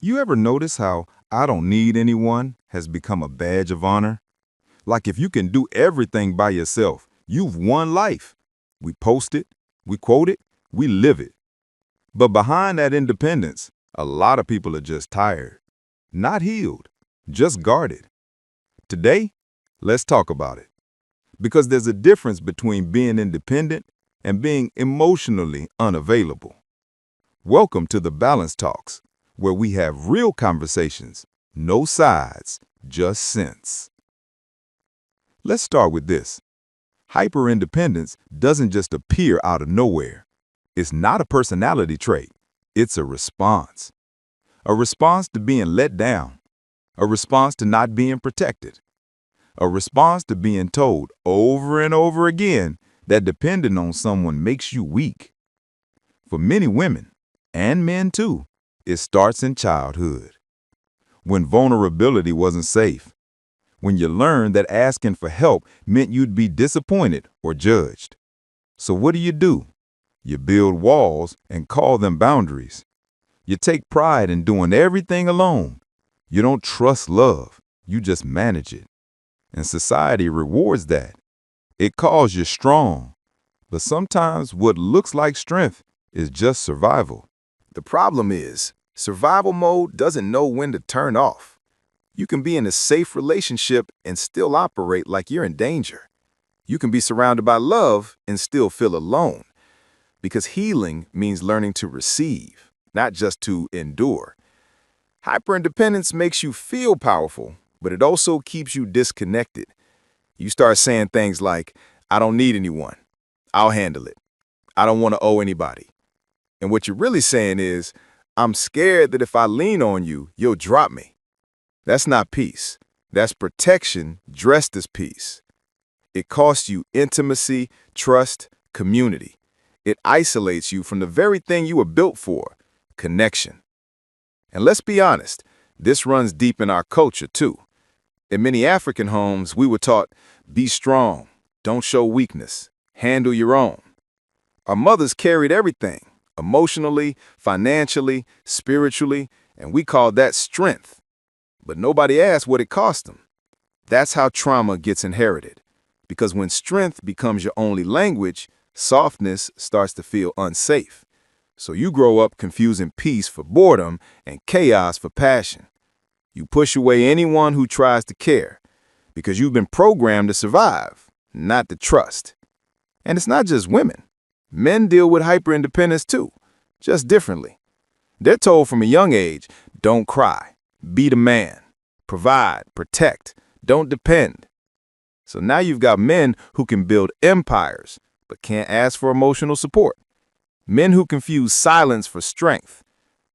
You ever notice how "I don't need anyone" has become a badge of honor? Like if you can do everything by yourself, you've won life. We post it, we quote it, we live it. But behind that independence, a lot of people are just tired, not healed, just guarded. Today, let's talk about it. Because there's a difference between being independent and being emotionally unavailable. Welcome to the Balance Talks, where we have real conversations, no sides, just sense. Let's start with this. Hyperindependence doesn't just appear out of nowhere. It's not a personality trait. It's a response. A response to being let down. A response to not being protected. A response to being told over and over again that depending on someone makes you weak. For many women, and men too, it starts in childhood. When vulnerability wasn't safe. When you learned that asking for help meant you'd be disappointed or judged. So what do? You build walls and call them boundaries. You take pride in doing everything alone. You don't trust love, you just manage it. And society rewards that. It calls you strong. But sometimes what looks like strength is just survival. The problem is, survival mode doesn't know when to turn off. You can be in a safe relationship and still operate like you're in danger. You can be surrounded by love and still feel alone. Because healing means learning to receive, not just to endure. Hyperindependence makes you feel powerful, but it also keeps you disconnected. You start saying things like, "I don't need anyone. I'll handle it. I don't want to owe anybody." And what you're really saying is, "I'm scared that if I lean on you, you'll drop me." That's not peace. That's protection dressed as peace. It costs you intimacy, trust, community. It isolates you from the very thing you were built for, connection. And let's be honest, this runs deep in our culture too. In many African homes, we were taught, be strong, don't show weakness, handle your own. Our mothers carried everything, emotionally, financially, spiritually, and we called that strength. But nobody asked what it cost them. That's how trauma gets inherited. Because when strength becomes your only language, softness starts to feel unsafe. So you grow up confusing peace for boredom and chaos for passion. You push away anyone who tries to care because you've been programmed to survive, not to trust. And it's not just women. Men deal with hyperindependence too, just differently. They're told from a young age, don't cry, be the man, provide, protect, don't depend. So now you've got men who can build empires, but can't ask for emotional support. Men who confuse silence for strength.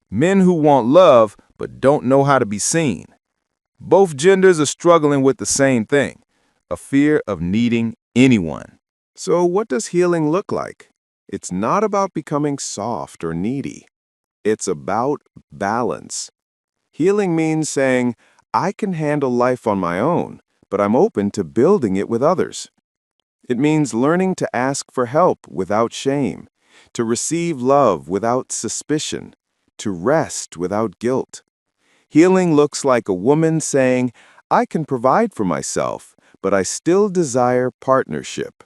Men who want love, but don't know how to be seen. Both genders are struggling with the same thing, a fear of needing anyone. So what does healing look like? It's not about becoming soft or needy. It's about balance. Healing means saying, I can handle life on my own, but I'm open to building it with others. It means learning to ask for help without shame, to receive love without suspicion, to rest without guilt. Healing looks like a woman saying, I can provide for myself, but I still desire partnership.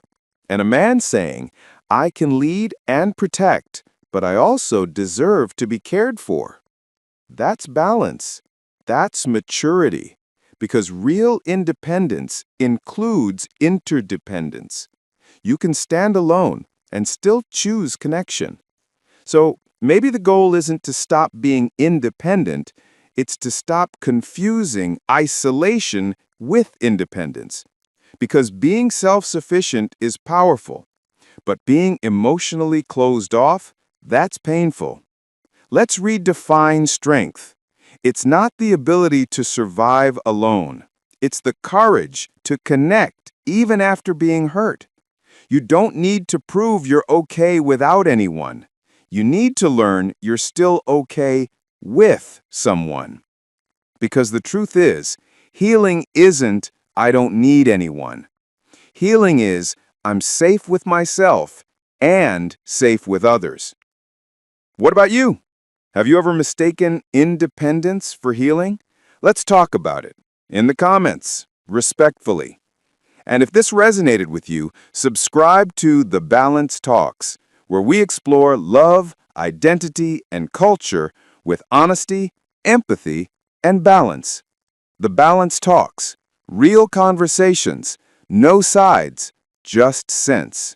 And a man saying, I can lead and protect, but I also deserve to be cared for. That's balance. That's maturity. Because real independence includes interdependence. You can stand alone and still choose connection. So maybe the goal isn't to stop being independent, it's to stop confusing isolation with independence. Because being self-sufficient is powerful, but being emotionally closed off, that's painful. Let's redefine strength. It's not the ability to survive alone. It's the courage to connect even after being hurt. You don't need to prove you're okay without anyone. You need to learn you're still okay with someone. Because the truth is, healing isn't, I don't need anyone. Healing is, I'm safe with myself and safe with others. What about you? Have you ever mistaken independence for healing? Let's talk about it in the comments, respectfully. And if this resonated with you, subscribe to The Balance Talks, where we explore love, identity, and culture with honesty, empathy, and balance. The Balance Talks, real conversations, no sides, just sense.